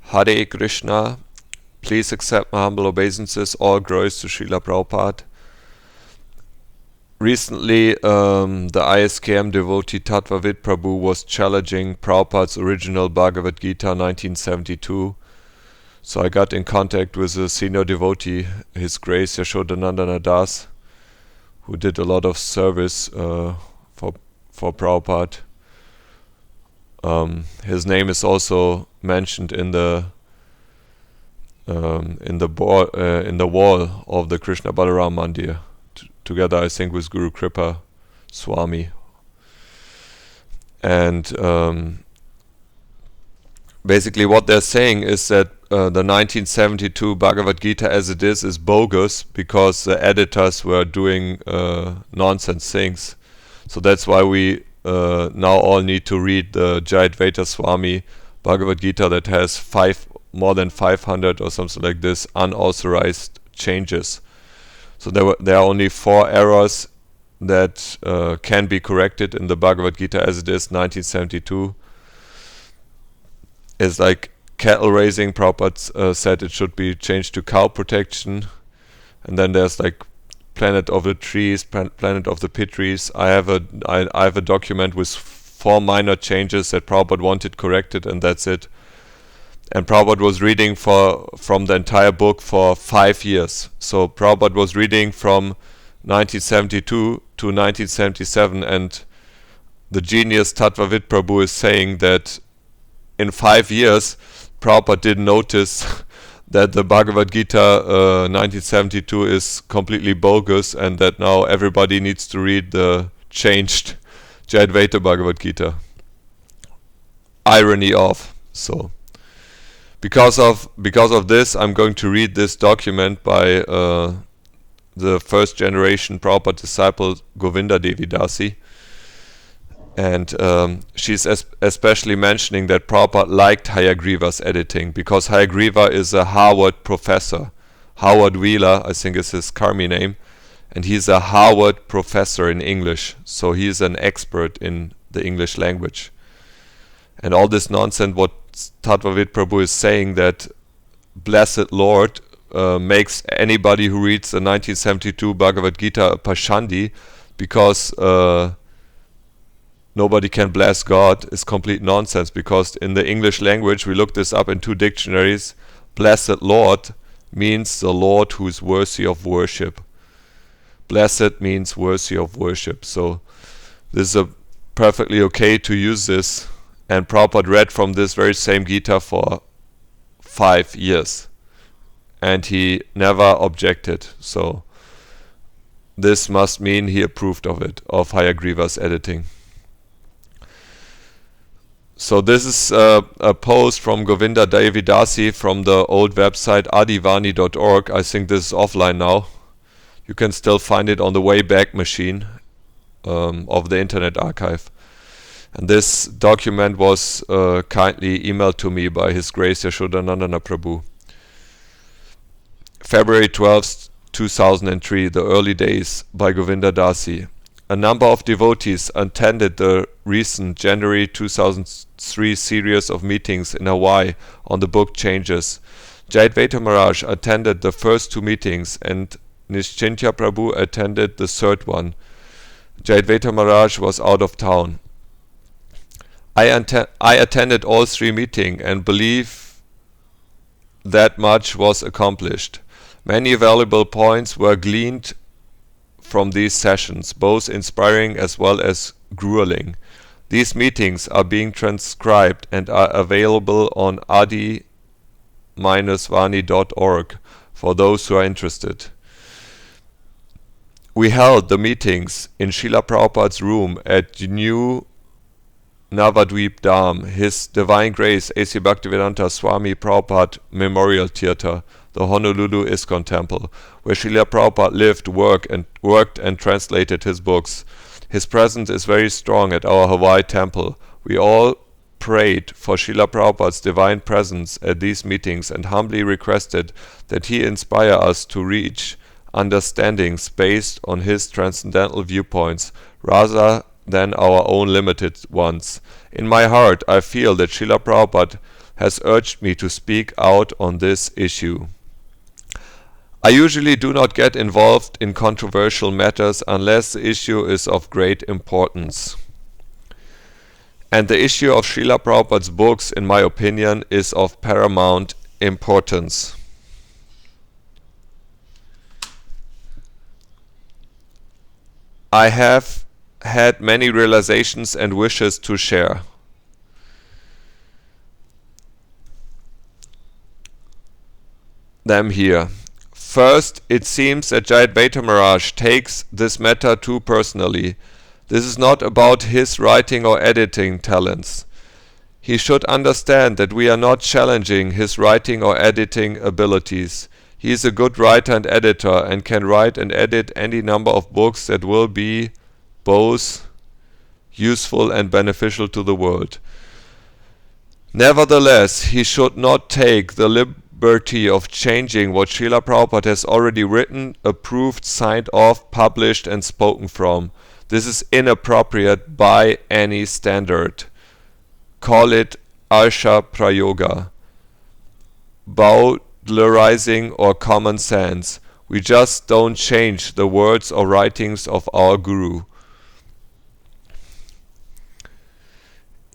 Hare Krishna. Please accept my humble obeisances. All glories to Srila Prabhupada. Recently, the ISKCON devotee Tattvavid Prabhu was challenging Prabhupada's original Bhagavad Gita 1972. So I got in contact with a senior devotee, His Grace Yaśodā-nandana Dāsa, who did a lot of service for Prabhupada. His name is also mentioned in the wall of the Krishna Balaram Mandir, together I think with Guru Kripa Swami. And basically what they're saying is that the 1972 Bhagavad Gita as it is bogus because the editors were doing nonsense things. So that's why we now all need to read the Jayadvaita Swami Bhagavad Gita that has more than 500 or something like this unauthorized changes. So there are only 4 errors that can be corrected in the Bhagavad Gita as it is 1972. It's like cattle raising. Prabhupada said it should be changed to cow protection. And then there's like planet of the trees, planet of the pit trees. I have a document with 4 minor changes that Prabhupada wanted corrected, and that's it. And Prabhupada was reading from the entire book for 5 years. So Prabhupada was reading from 1972 to 1977, and the genius Tattvavid Prabhu is saying that in 5 years Prabhupada didn't notice that the Bhagavad Gita 1972 is completely bogus, and that now everybody needs to read the changed Jayadvaita Bhagavad Gita. Irony of. So because of this, I'm going to read this document by the first generation Prabhupada disciple Govinda Devi DASI. And she's especially mentioning that Prabhupada liked Hayagriva's editing, because Hayagriva is a Harvard professor. Howard Wheeler, I think is his Karmi name, and he's a Harvard professor in English, so he's an expert in the English language. And all this nonsense what Tattvavid Prabhu is saying, that Blessed Lord makes anybody who reads the 1972 Bhagavad Gita a Pashandi, because nobody can bless God, is complete nonsense, because in the English language, we looked this up in 2 dictionaries, Blessed Lord means the Lord who is worthy of worship. Blessed means worthy of worship. So this is perfectly okay to use this. And Prabhupada read from this very same Gita for 5 years. And he never objected. So this must mean he approved of it, of Hayagriva's editing. So this is a post from Govinda Devi Dasi from the old website adivani.org. I think this is offline now. You can still find it on the Wayback Machine of the Internet Archive. And this document was kindly emailed to me by His Grace Yaśodā-nandana Prabhu. February 12th, 2003, the early days, by Govinda Dasi. A number of devotees attended the recent January 2003 series of meetings in Hawaii on the book Changes. Jayadvaita Maharaj attended the first 2 meetings, and Nischintya Prabhu attended the third one. Jayadvaita Maharaj was out of town. I attended all 3 meetings and believe that much was accomplished. Many valuable points were gleaned from these sessions, both inspiring as well as grueling. These meetings are being transcribed and are available on adi-vani.org for those who are interested. We held the meetings in Srila Prabhupada's room at New Navadvip Dham, His Divine Grace A.C. Bhaktivedanta Swami Prabhupada Memorial Theatre, the Honolulu ISKCON Temple, where Srila Prabhupada lived, worked and translated his books. His presence is very strong at our Hawaii temple. We all prayed for Srila Prabhupada's divine presence at these meetings and humbly requested that he inspire us to reach understandings based on his transcendental viewpoints rather than our own limited ones. In my heart, I feel that Srila Prabhupada has urged me to speak out on this issue. I usually do not get involved in controversial matters unless the issue is of great importance. And the issue of Srila Prabhupada's books, in my opinion, is of paramount importance. I have had many realizations and wishes to share. Them here. First, it seems that Jayadvaita Maharaj takes this matter too personally. This is not about his writing or editing talents. He should understand that we are not challenging his writing or editing abilities. He is a good writer and editor and can write and edit any number of books that will be both useful and beneficial to the world. Nevertheless, he should not take the liberty of changing what Srila Prabhupada has already written, approved, signed off, published and spoken from. This is inappropriate by any standard. Call it Arsha Prayoga, bowdlerizing or common sense. We just don't change the words or writings of our Guru.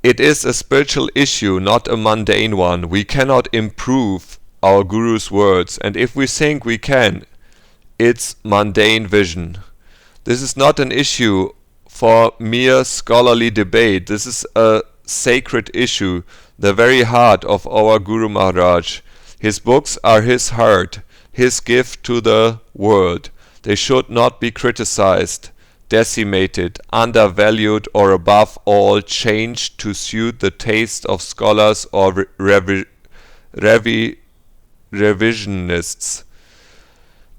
It is a spiritual issue, not a mundane one. We cannot improve our Guru's words, and if we think we can, it's mundane vision. This is not an issue for mere scholarly debate. This is a sacred issue, the very heart of our Guru Maharaj. His books are his heart, his gift to the world. They should not be criticized, decimated, undervalued, or above all changed to suit the taste of scholars or revisionists.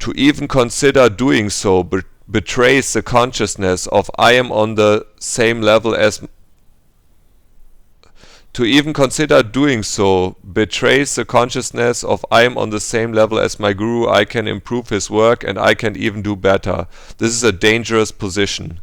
To even consider doing so betrays the consciousness of I am on the same level as my Guru. I can improve his work and I can even do better. This is a dangerous position.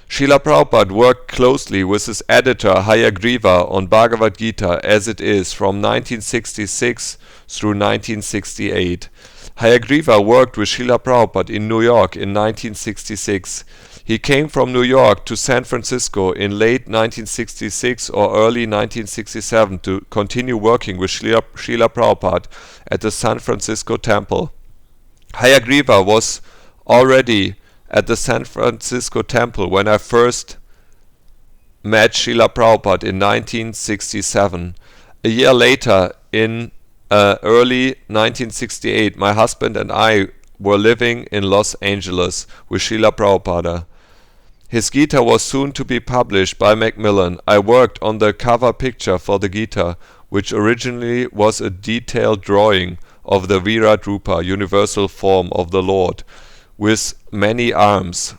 Srila Prabhupada worked closely with his editor Hayagriva on Bhagavad Gita as it is from 1966 through 1968. Hayagriva worked with Srila Prabhupada in New York in 1966. He came from New York to San Francisco in late 1966 or early 1967 to continue working with Srila Prabhupada at the San Francisco temple. Hayagriva was already at the San Francisco temple when I first met Srila Prabhupada in 1967. A year later, in early 1968, my husband and I were living in Los Angeles with Srila Prabhupada. His Gita was soon to be published by Macmillan. I worked on the cover picture for the Gita, which originally was a detailed drawing of the Virat Rupa, universal form of the Lord, with many arms,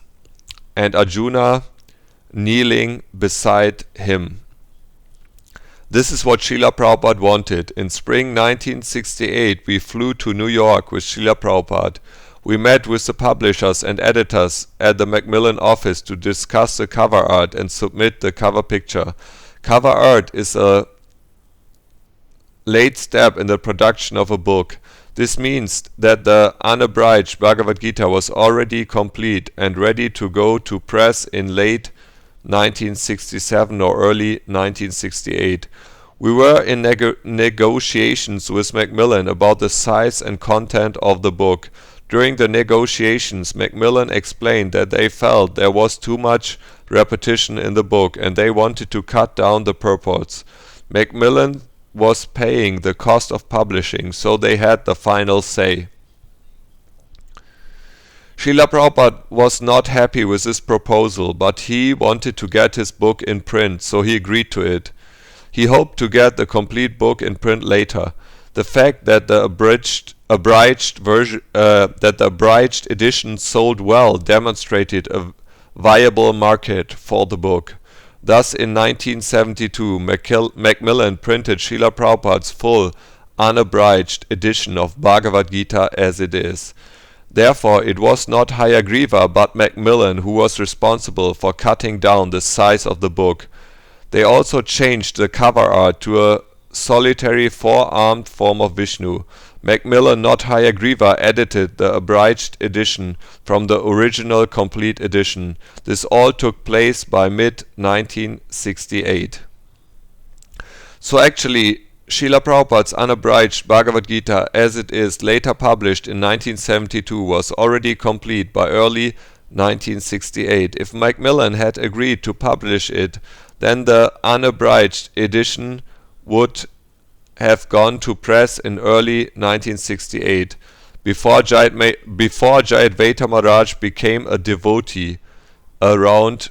and Arjuna kneeling beside him. This is what Srila Prabhupada wanted. In spring 1968, we flew to New York with Srila Prabhupada. We met with the publishers and editors at the Macmillan office to discuss the cover art and submit the cover picture. Cover art is a late step in the production of a book. This means that the unabridged Bhagavad Gita was already complete and ready to go to press in late 1967 or early 1968. We were in negotiations with Macmillan about the size and content of the book. During the negotiations, Macmillan explained that they felt there was too much repetition in the book and they wanted to cut down the purports. Macmillan was paying the cost of publishing, so they had the final say. Srila Prabhupada was not happy with this proposal, but he wanted to get his book in print, so he agreed to it. He hoped to get the complete book in print later. The fact that the abridged edition sold well demonstrated a viable market for the book. Thus, in 1972, Macmillan printed Srila Prabhupada's full, unabridged edition of Bhagavad Gita as it is. Therefore, it was not Hayagriva but Macmillan who was responsible for cutting down the size of the book. They also changed the cover art to a solitary four-armed form of Vishnu. Macmillan, not Hayagriva, edited the abridged edition from the original complete edition. This all took place by mid-1968. So actually, Srila Prabhupada's unabridged Bhagavad Gita, as it is later published in 1972, was already complete by early 1968. If Macmillan had agreed to publish it, then the unabridged edition would have gone to press in early 1968, before Jayadvaita Maharaj became a devotee around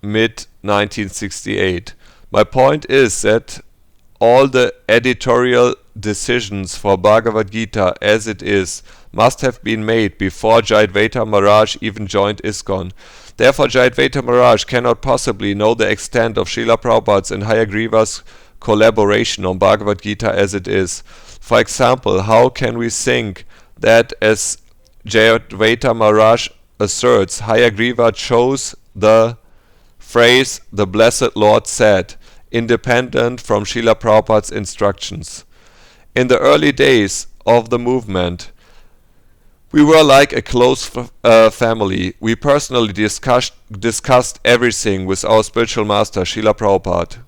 mid-1968. My point is that all the editorial decisions for Bhagavad Gita as it is must have been made before Jayadvaita Maharaj even joined ISKCON. Therefore, Jayadvaita Maharaj cannot possibly know the extent of Srila Prabhupada's and Hayagriva's collaboration on Bhagavad Gita as it is. For example, how can we think that, as Jayadvaita Maharaj asserts, Hayagriva chose the phrase "the Blessed Lord said," independent from Srila Prabhupada's instructions? In the early days of the movement, we were like a close family. We personally discussed everything with our spiritual master, Srila Prabhupada.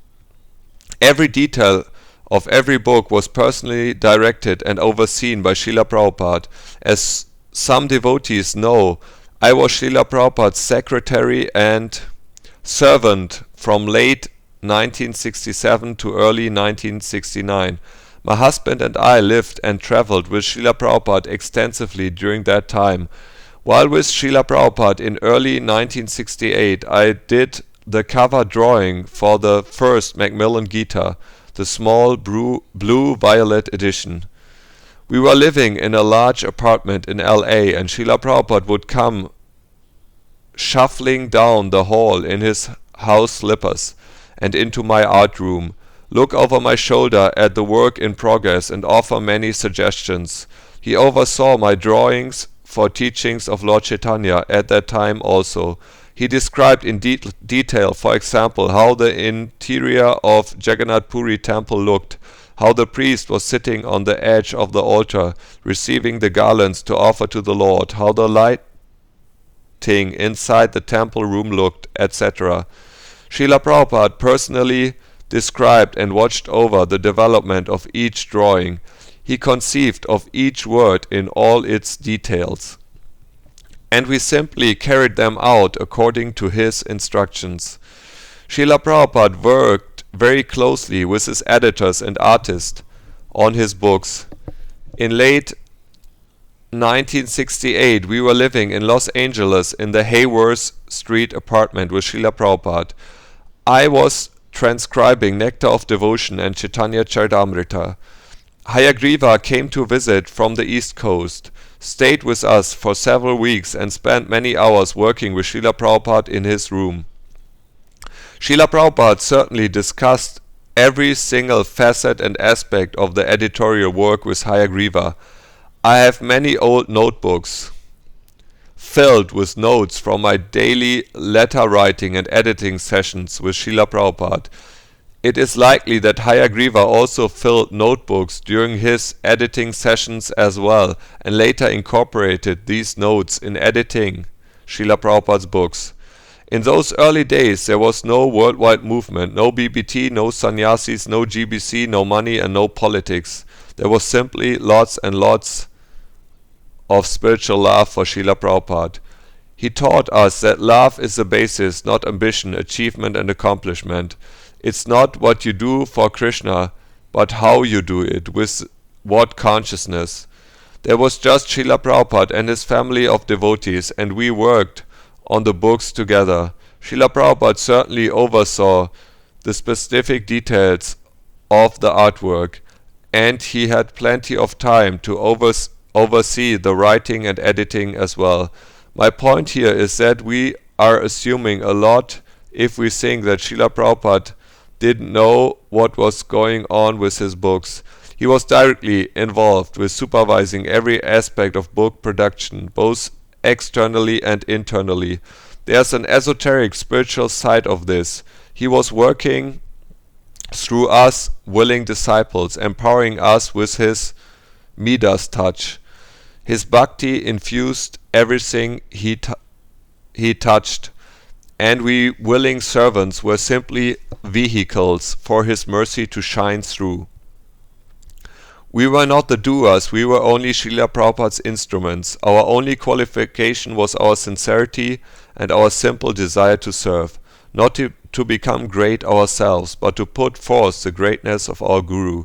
Every detail of every book was personally directed and overseen by Srila Prabhupada. As some devotees know, I was Srila Prabhupada's secretary and servant from late 1967 to early 1969. My husband and I lived and traveled with Srila Prabhupada extensively during that time. While with Srila Prabhupada in early 1968, I did the cover drawing for the first Macmillan Gita, the small blue-violet edition. We were living in a large apartment in LA, and Srila Prabhupada would come shuffling down the hall in his house slippers and into my art room, look over my shoulder at the work in progress, and offer many suggestions. He oversaw my drawings for teachings of Lord Chaitanya at that time also. He described in detail, for example, how the interior of Jagannath Puri temple looked, how the priest was sitting on the edge of the altar, receiving the garlands to offer to the Lord, how the lighting inside the temple room looked, etc. Srila Prabhupada personally described and watched over the development of each drawing. He conceived of each word in all its details, and we simply carried them out according to his instructions. Srila Prabhupada worked very closely with his editors and artists on his books. In late 1968, we were living in Los Angeles in the Hayworth Street apartment with Srila Prabhupada. I was transcribing Nectar of Devotion and Chaitanya Charitamrita. Hayagriva came to visit from the East Coast, stayed with us for several weeks, and spent many hours working with Srila Prabhupada in his room. Srila Prabhupada certainly discussed every single facet and aspect of the editorial work with Hayagriva. I have many old notebooks filled with notes from my daily letter writing and editing sessions with Srila Prabhupada. It is likely that Hayagriva also filled notebooks during his editing sessions as well, and later incorporated these notes in editing Srila Prabhupada's books. In those early days, there was no worldwide movement, no BBT, no sannyasis, no GBC, no money, and no politics. There was simply lots and lots of spiritual love for Srila Prabhupada. He taught us that love is the basis, not ambition, achievement, and accomplishment. It's not what you do for Krishna, but how you do it, with what consciousness. There was just Srila Prabhupada and his family of devotees, and we worked on the books together. Srila Prabhupada certainly oversaw the specific details of the artwork, and he had plenty of time to oversee the writing and editing as well. My point here is that we are assuming a lot if we think that Srila Prabhupada didn't know what was going on with his books. He was directly involved with supervising every aspect of book production, both externally and internally. There's an esoteric spiritual side of this. He was working through us willing disciples, empowering us with his Midas touch. His bhakti infused everything he touched, and we willing servants were simply vehicles for his mercy to shine through. We were not the doers, we were only Srila Prabhupada's instruments. Our only qualification was our sincerity and our simple desire to serve, not to become great ourselves, but to put forth the greatness of our Guru.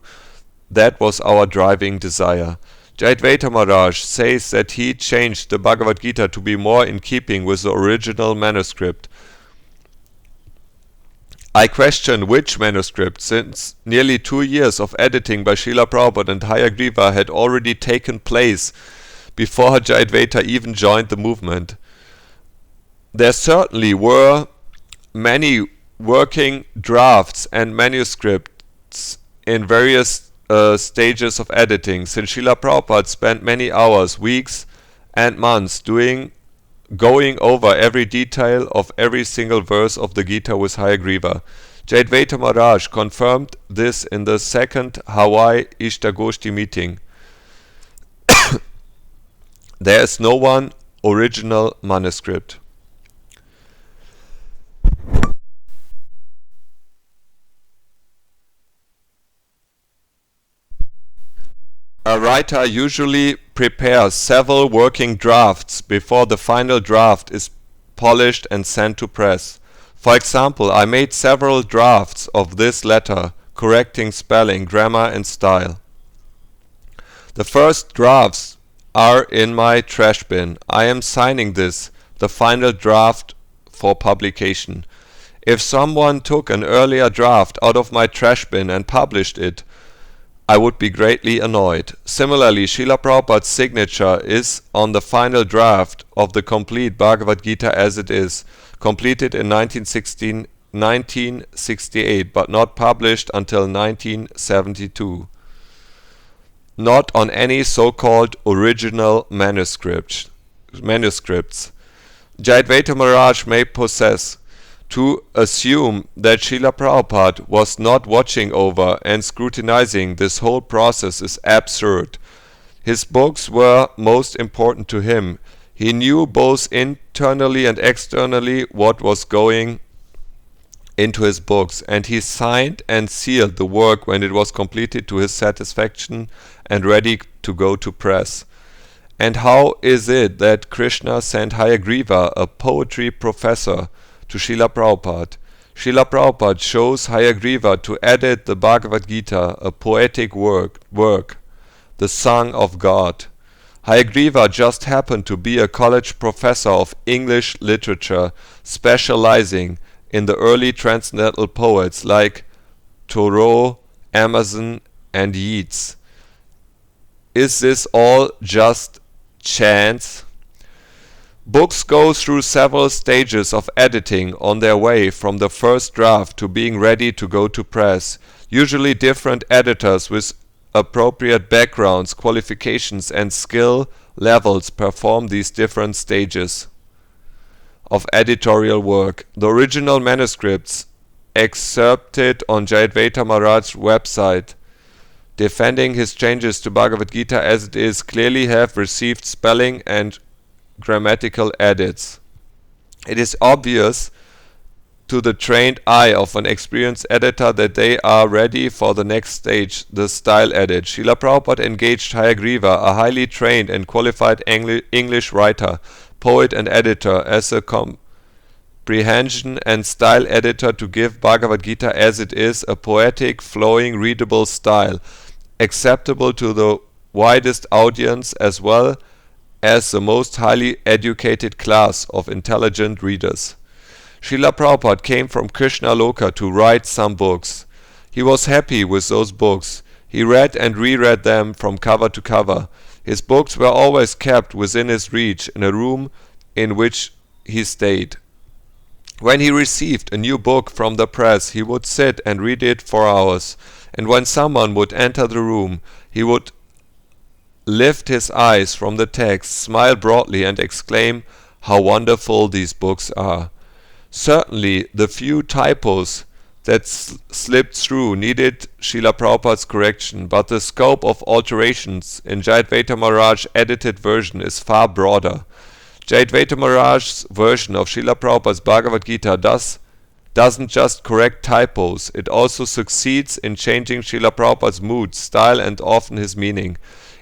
That was our driving desire. Jayadvaita Maharaj says that he changed the Bhagavad Gita to be more in keeping with the original manuscript. I question which manuscript, since nearly 2 years of editing by Srila Prabhupada and Hayagriva had already taken place before Jayadvaita even joined the movement. There certainly were many working drafts and manuscripts in various stages of editing, since Srila Prabhupada spent many hours, weeks and months going over every detail of every single verse of the Gita with Hayagriva. Jayadvaita Maharaj confirmed this in the second Hawaii Ishtagoshti meeting. There is no one original manuscript. A writer usually prepares several working drafts before the final draft is polished and sent to press. For example, I made several drafts of this letter, correcting spelling, grammar and style. The first drafts are in my trash bin. I am signing this, the final draft, for publication. If someone took an earlier draft out of my trash bin and published it, I would be greatly annoyed. Similarly, Srila Prabhupada's signature is on the final draft of the complete Bhagavad Gita as it is, completed in 1968, but not published until 1972. Not on any so-called original manuscripts. Jayadvaita Maharaj may possess. To assume that Srila Prabhupada was not watching over and scrutinizing this whole process is absurd. His books were most important to him. He knew both internally and externally what was going into his books, and he signed and sealed the work when it was completed to his satisfaction and ready to go to press. And how is it that Krishna sent Hayagriva, a poetry professor, to Srila Prabhupada? Srila Prabhupada chose Hayagriva to edit the Bhagavad Gita, a poetic work, the Song of God. Hayagriva just happened to be a college professor of English literature, specializing in the early transcendental poets like Thoreau, Emerson, and Yeats. Is this all just chance? Books go through several stages of editing on their way from the first draft to being ready to go to press. Usually different editors with appropriate backgrounds, qualifications and skill levels perform these different stages of editorial work. The original manuscripts excerpted on Jayadvaita Maharaj's website defending his changes to Bhagavad Gita as it is clearly have received spelling and grammatical edits. It is obvious to the trained eye of an experienced editor that they are ready for the next stage, the style edit. Srila Prabhupada engaged Hayagriva, a highly trained and qualified English writer, poet and editor, as a comprehension and style editor to give Bhagavad Gita as it is a poetic, flowing, readable style, acceptable to the widest audience as well as the most highly educated class of intelligent readers. Srila Prabhupada came from Krishna Loka to write some books. He was happy with those books. He read and reread them from cover to cover. His books were always kept within his reach in a room in which he stayed. When he received a new book from the press, he would sit and read it for hours, and when someone would enter the room, he would lift his eyes from the text, smile broadly and exclaim, "How wonderful these books are." Certainly the few typos that slipped through needed Srila Prabhupada's correction, but the scope of alterations in Jayadvaita Maharaj's edited version is far broader. Jayadvaita Maharaj's version of Srila Prabhupada's Bhagavad Gita doesn't just correct typos, it also succeeds in changing Srila Prabhupada's mood, style and often his meaning.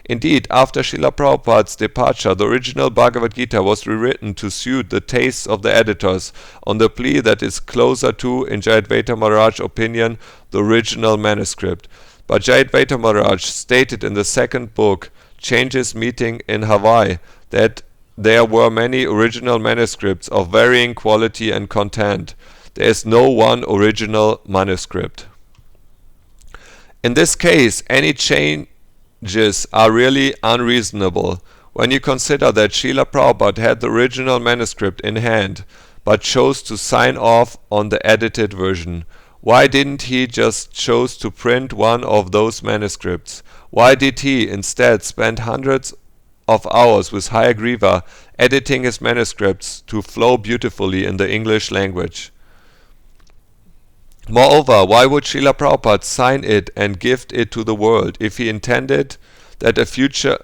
Indeed, after Srila Prabhupada's departure, the original Bhagavad Gita was rewritten to suit the tastes of the editors, on the plea that it's closer to, in Jayadvaita Maharaj's opinion, the original manuscript. But Jayadvaita Maharaj stated in the second book, Changes Meeting in Hawaii, that there were many original manuscripts of varying quality and content. There is no one original manuscript. In this case, any changes are really unreasonable when you consider that Srila Prabhupada had the original manuscript in hand but chose to sign off on the edited version. Why didn't he just choose to print one of those manuscripts? Why did he instead spend hundreds of hours with Hayagriva editing his manuscripts to flow beautifully in the English language? Moreover, why would Srila Prabhupada sign it and gift it to the world if he intended that future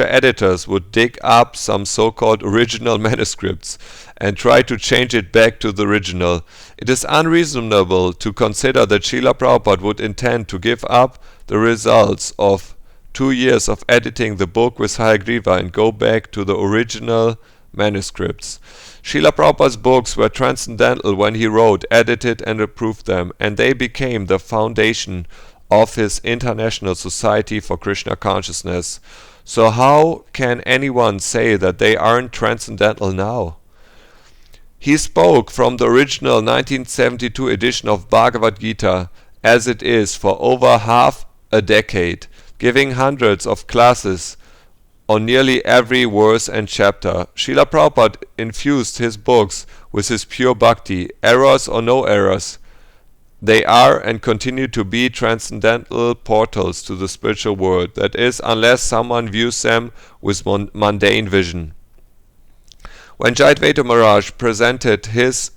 editors would dig up some so-called original manuscripts and try to change it back to the original? It is unreasonable to consider that Srila Prabhupada would intend to give up the results of 2 years of editing the book with Hayagriva and go back to the original manuscripts. Srila Prabhupada's books were transcendental when he wrote, edited and approved them, and they became the foundation of his International Society for Krishna Consciousness. So how can anyone say that they aren't transcendental now? He spoke from the original 1972 edition of Bhagavad Gita as it is for over half a decade, giving hundreds of classes on nearly every verse and chapter. Srila Prabhupada infused his books with his pure bhakti. Errors or no errors, they are and continue to be transcendental portals to the spiritual world. That is, unless someone views them with mundane vision. When Jayadvaita Maharaj presented his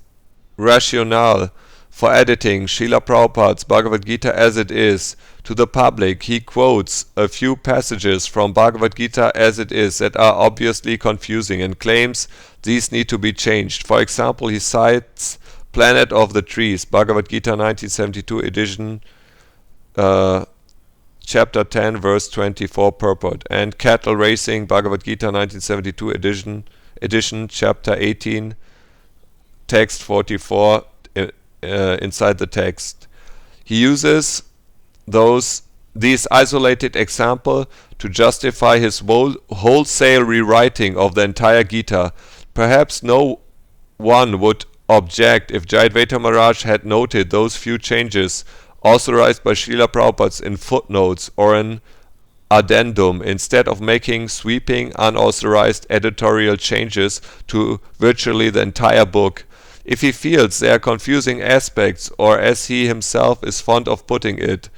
rationale for editing Srila Prabhupada's Bhagavad Gita as it is to the public, he quotes a few passages from Bhagavad Gita as it is that are obviously confusing and claims these need to be changed. For example, he cites Planet of the Trees, Bhagavad Gita 1972 edition, chapter 10, verse 24 purport, and Cattle Racing, Bhagavad Gita 1972 edition, chapter 18, text 44, inside the text. He uses these isolated examples to justify his wholesale rewriting of the entire Gita. Perhaps no one would object if Jayadvaita Maharaj had noted those few changes authorized by Srila Prabhupada in footnotes or an addendum, instead of making sweeping unauthorized editorial changes to virtually the entire book. If he feels there are confusing aspects, or as he himself is fond of putting it,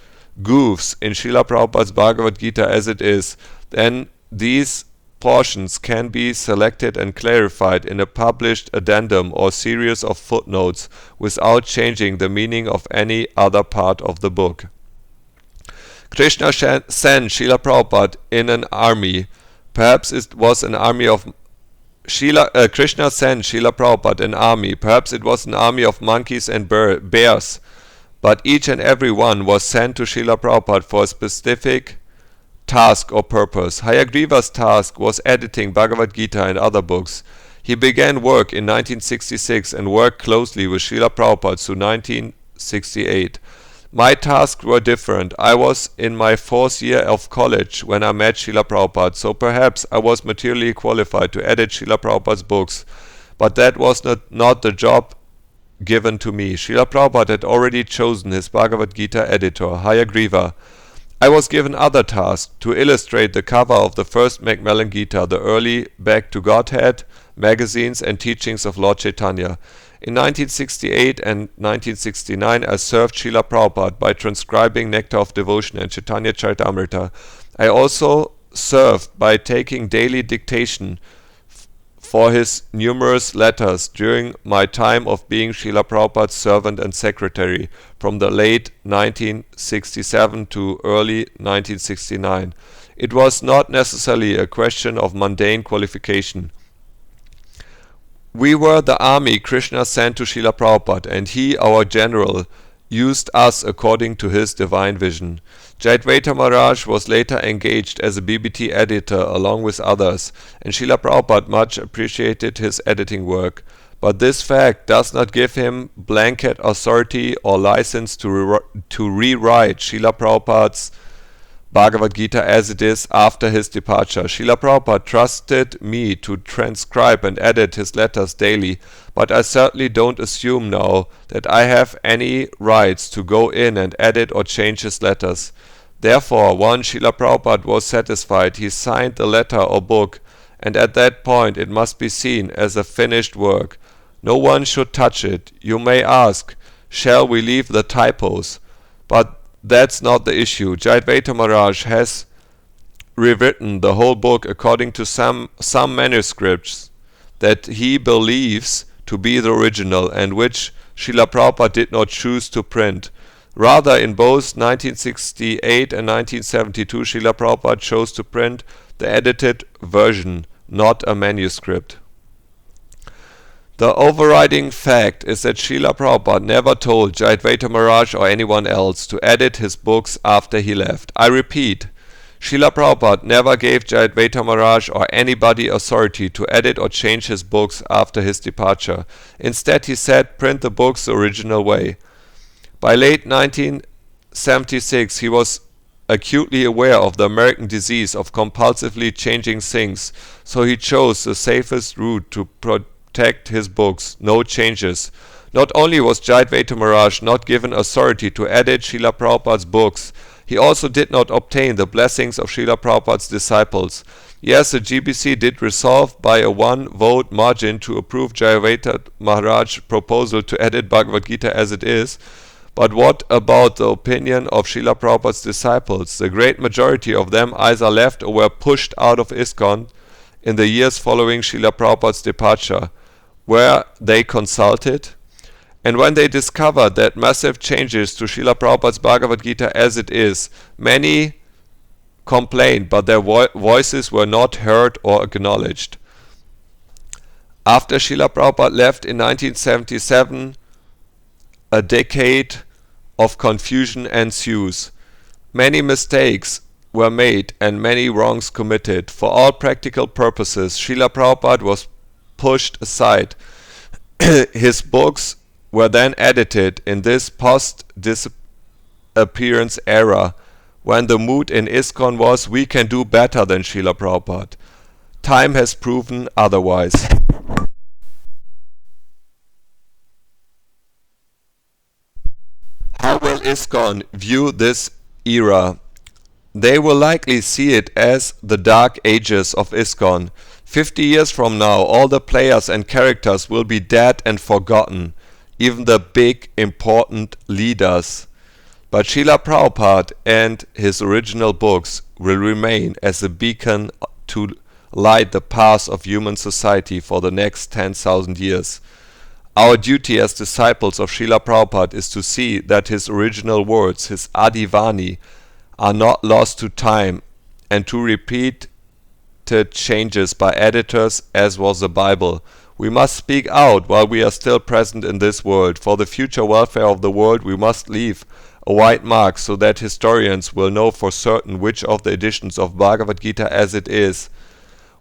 goofs in Srila Prabhupada's Bhagavad Gita as it is, then these portions can be selected and clarified in a published addendum or series of footnotes without changing the meaning of any other part of the book. Krishna sent Srila Prabhupada in an army. Perhaps it was an army of Krishna sent Srila Prabhupada an army. Perhaps it was an army of monkeys and bears. But each and every one was sent to Srila Prabhupada for a specific task or purpose. Hayagriva's task was editing Bhagavad Gita and other books. He began work in 1966 and worked closely with Srila Prabhupada through 1968. My tasks were different. I was in my 4th year of college when I met Srila Prabhupada, so perhaps I was materially qualified to edit Srila Prabhupada's books, but that was not the job given to me. Srila Prabhupada had already chosen his Bhagavad Gita editor, Hayagriva. I was given other tasks: to illustrate the cover of the first Macmillan Gita, the early Back to Godhead magazines and teachings of Lord Chaitanya. In 1968 and 1969, I served Srila Prabhupada by transcribing Nectar of Devotion and Chaitanya Charitamrita. I also served by taking daily dictation for his numerous letters during my time of being Srila Prabhupada's servant and secretary from the late 1967 to early 1969. It was not necessarily a question of mundane qualification. We were the army Krishna sent to Srila Prabhupada, and he, our general, used us according to his divine vision. Jayadvaita Maharaj was later engaged as a BBT editor along with others, and Srila Prabhupada much appreciated his editing work. But this fact does not give him blanket authority or license to rewrite Srila Prabhupada's Bhagavad Gita as it is after his departure. Srila Prabhupada trusted me to transcribe and edit his letters daily, but I certainly don't assume now that I have any rights to go in and edit or change his letters. Therefore, once Srila Prabhupada was satisfied, he signed the letter or book, and at that point it must be seen as a finished work. No one should touch it. You may ask, shall we leave the typos? But that's not the issue. Jayadvaita Maharaj has rewritten the whole book according to some manuscripts that he believes to be the original and which Srila Prabhupada did not choose to print. Rather, in both 1968 and 1972, Srila Prabhupada chose to print the edited version, not a manuscript. The overriding fact is that Srila Prabhupada never told Jayadvaita Maharaj or anyone else to edit his books after he left. I repeat, Srila Prabhupada never gave Jayadvaita Maharaj or anybody authority to edit or change his books after his departure. Instead, he said, print the books the original way. By late 1976, he was acutely aware of the American disease of compulsively changing things, so he chose the safest route to protect his books, no changes. Not only was Jayadvaita Maharaj not given authority to edit Srila Prabhupada's books, he also did not obtain the blessings of Srila Prabhupada's disciples. Yes, the GBC did resolve by a one-vote margin to approve Jayadvaita Maharaj's proposal to edit Bhagavad Gita as it is, but what about the opinion of Srila Prabhupada's disciples? The great majority of them either left or were pushed out of ISKCON in the years following Srila Prabhupada's departure. Were they consulted? And when they discovered that massive changes to Srila Prabhupada's Bhagavad Gita as it is, many complained, but their voices were not heard or acknowledged. After Srila Prabhupada left in 1977, a decade of confusion ensues. Many mistakes were made and many wrongs committed. For all practical purposes, Srila Prabhupada was pushed aside. His books were then edited in this post-disappearance era, when the mood in ISKCON was, we can do better than Srila Prabhupada. Time has proven otherwise. How will ISKCON view this era? They will likely see it as the dark ages of ISKCON. 50 years from now, all the players and characters will be dead and forgotten, even the big, important leaders. But Srila Prabhupada and his original books will remain as a beacon to light the path of human society for the next 10,000 years. Our duty as disciples of Srila Prabhupada is to see that his original words, his Adivani, are not lost to time, and to repeat changes by editors as was the Bible. We must speak out while we are still present in this world. For the future welfare of the world we must leave a white mark so that historians will know for certain which of the editions of Bhagavad Gita as it is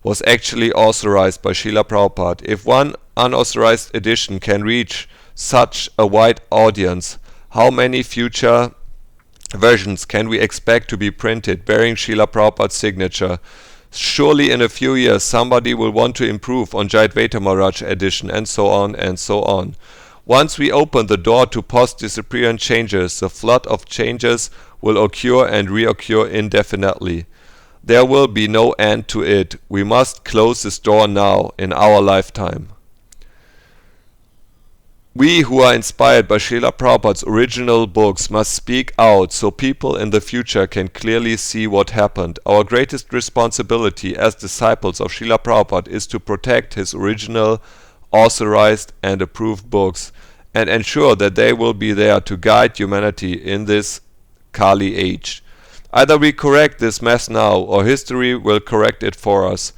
was actually authorized by Srila Prabhupada. If one unauthorized edition can reach such a wide audience, how many future versions can we expect to be printed bearing Srila Prabhupada's signature? Surely in a few years somebody will want to improve on Jayadvaita Maharaj edition, and so on and so on. Once we open the door to post-disappearance changes, the flood of changes will occur and reoccur indefinitely. There will be no end to it. We must close this door now, in our lifetime. We who are inspired by Srila Prabhupada's original books must speak out so people in the future can clearly see what happened. Our greatest responsibility as disciples of Srila Prabhupada is to protect his original, authorized and approved books and ensure that they will be there to guide humanity in this Kali age. Either we correct this mess now or history will correct it for us.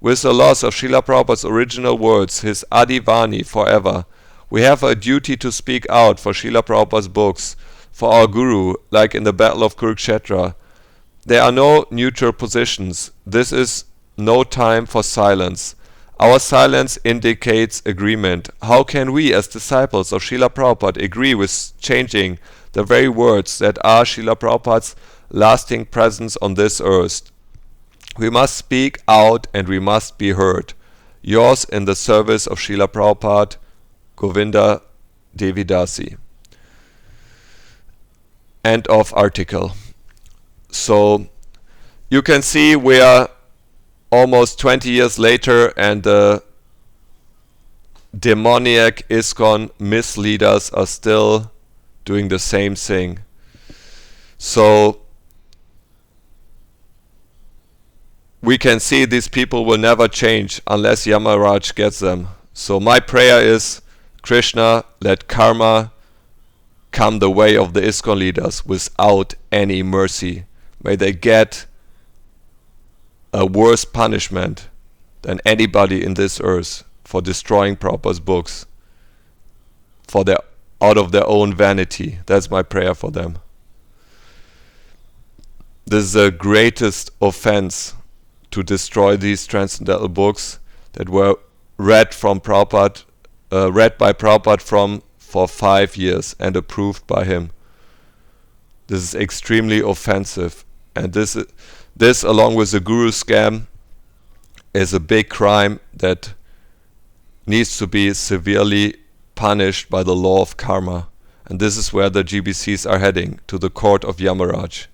With the loss of Srila Prabhupada's original words, his Adivani forever, we have a duty to speak out for Srila Prabhupada's books, for our Guru, like in the Battle of Kurukshetra. There are no neutral positions. This is no time for silence. Our silence indicates agreement. How can we as disciples of Srila Prabhupada agree with changing the very words that are Srila Prabhupada's lasting presence on this earth? We must speak out and we must be heard. Yours in the service of Srila Prabhupada, Govinda Devi Dasi. End of article. So you can see we are almost 20 years later and the demoniac ISKCON misleaders are still doing the same thing. So we can see these people will never change unless Yamaraj gets them. So my prayer is, Krishna, let karma come the way of the ISKCON leaders without any mercy. May they get a worse punishment than anybody in this earth for destroying Prabhupada's books out of their own vanity. That's my prayer for them. This is the greatest offense, to destroy these transcendental books that were read by Prabhupada for 5 years and approved by him. This is extremely offensive, and this along with the guru scam is a big crime that needs to be severely punished by the law of karma. And this is where the GBCs are heading, to the court of Yamaraj.